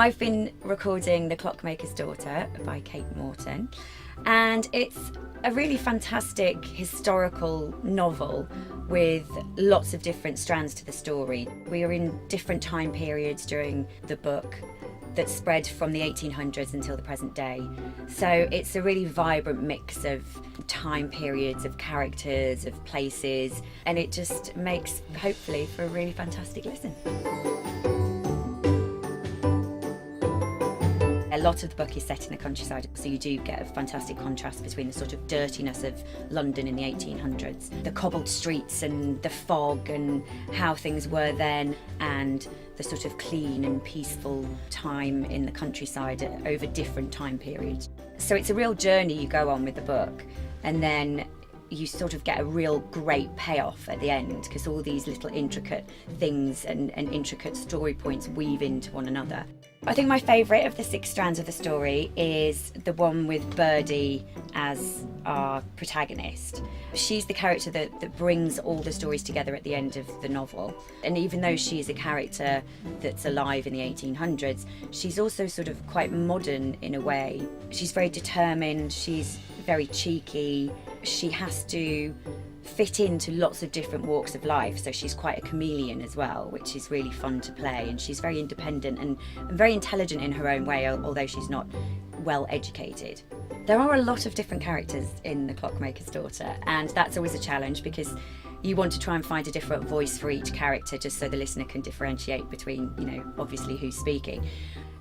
I've been recording The Clockmaker's Daughter by Kate Morton, and it's a really fantastic historical novel with lots of different strands to the story. We are in different time periods during the book that spread from the 1800s until the present day. So it's a really vibrant mix of time periods, of characters, of places, and it just makes, hopefully, for a really fantastic listen. A lot of the book is set in the countryside, so you do get a fantastic contrast between the sort of dirtiness of London in the 1800s, the cobbled streets and the fog and how things were then, and the sort of clean and peaceful time in the countryside over different time periods. So it's a real journey you go on with the book, and then you sort of get a real great payoff at the end, because all these little intricate things and intricate story points weave into one another. I think my favourite of the 6 strands of the story is the one with Birdie as our protagonist. She's the character that brings all the stories together at the end of the novel. And even though she's a character that's alive in the 1800s, she's also sort of quite modern in a way. She's very determined, she's very cheeky, she has to fit into lots of different walks of life, so she's quite a chameleon as well, which is really fun to play, and she's very independent and very intelligent in her own way, although she's not well educated. There are a lot of different characters in The Clockmaker's Daughter, and that's always a challenge because you want to try and find a different voice for each character, just so the listener can differentiate between, you know, obviously who's speaking.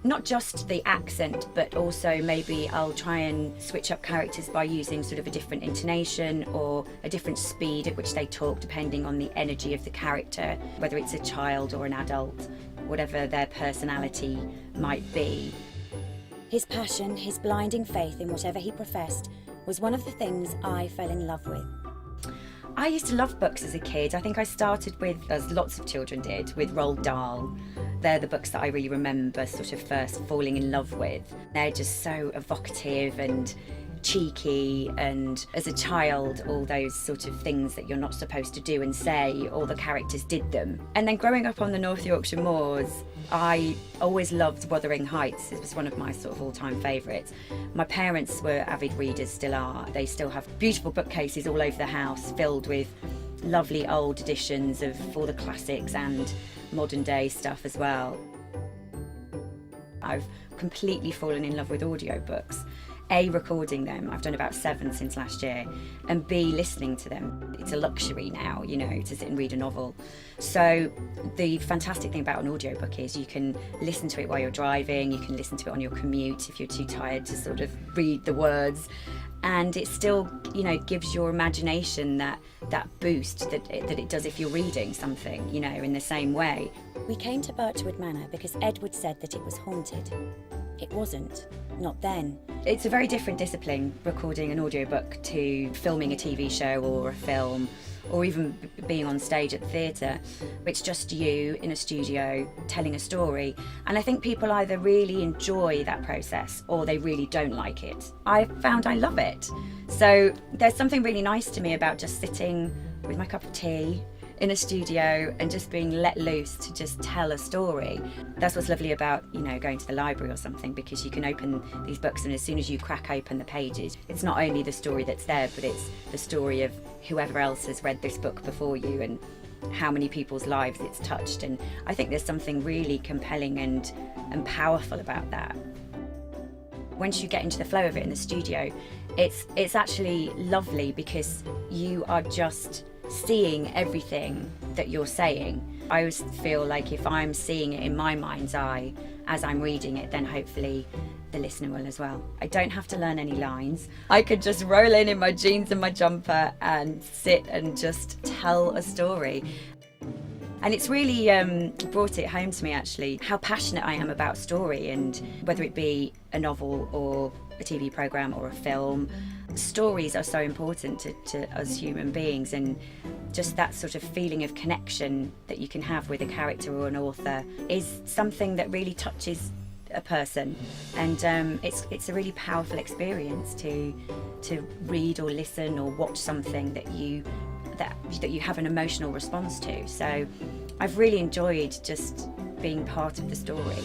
Not just the accent, but also maybe I'll try and switch up characters by using sort of a different intonation or a different speed at which they talk, depending on the energy of the character, whether it's a child or an adult, whatever their personality might be. His passion, his blinding faith in whatever he professed, was one of the things I fell in love with. I used to love books as a kid. I think I started with, as lots of children did, with Roald Dahl. They're the books that I really remember sort of first falling in love with. They're just so evocative and cheeky, and as a child, all those sort of things that you're not supposed to do and say, all the characters did them. And then growing up on the North Yorkshire moors, I always loved Wuthering Heights. It was one of my sort of all-time favourites. My parents were avid readers, still are. They still have beautiful bookcases all over the house filled with lovely old editions of all the classics and modern day stuff as well. I've completely fallen in love with audiobooks. A, recording them, I've done about 7 since last year, and B, listening to them. It's a luxury now, you know, to sit and read a novel. So the fantastic thing about an audiobook is you can listen to it while you're driving, you can listen to it on your commute if you're too tired to sort of read the words, and it still, you know, gives your imagination that boost that it does if you're reading something, you know, in the same way. We came to Birchwood Manor because Edward said that it was haunted. It wasn't. Not then. It's a very different discipline, recording an audiobook, to filming a TV show or a film, or even being on stage at the theatre. It's just you in a studio telling a story, and I think people either really enjoy that process or they really don't like it. I found I love it. So there's something really nice to me about just sitting with my cup of tea in a studio and just being let loose to just tell a story. That's what's lovely about, you know, going to the library or something, because you can open these books and as soon as you crack open the pages, it's not only the story that's there, but it's the story of whoever else has read this book before you and how many people's lives it's touched. And I think there's something really compelling and powerful about that. Once you get into the flow of it in the studio, it's actually lovely because you are just seeing everything that you're saying. I always feel like if I'm seeing it in my mind's eye as I'm reading it, then hopefully the listener will as well. I don't have to learn any lines. I could just roll in my jeans and my jumper and sit and just tell a story. And it's really brought it home to me, actually, how passionate I am about story, and whether it be a novel or a TV programme or a film, stories are so important to us human beings, and just that sort of feeling of connection that you can have with a character or an author is something that really touches a person, and it's a really powerful experience to read or listen or watch something that you have an emotional response to. So I've really enjoyed just being part of the story.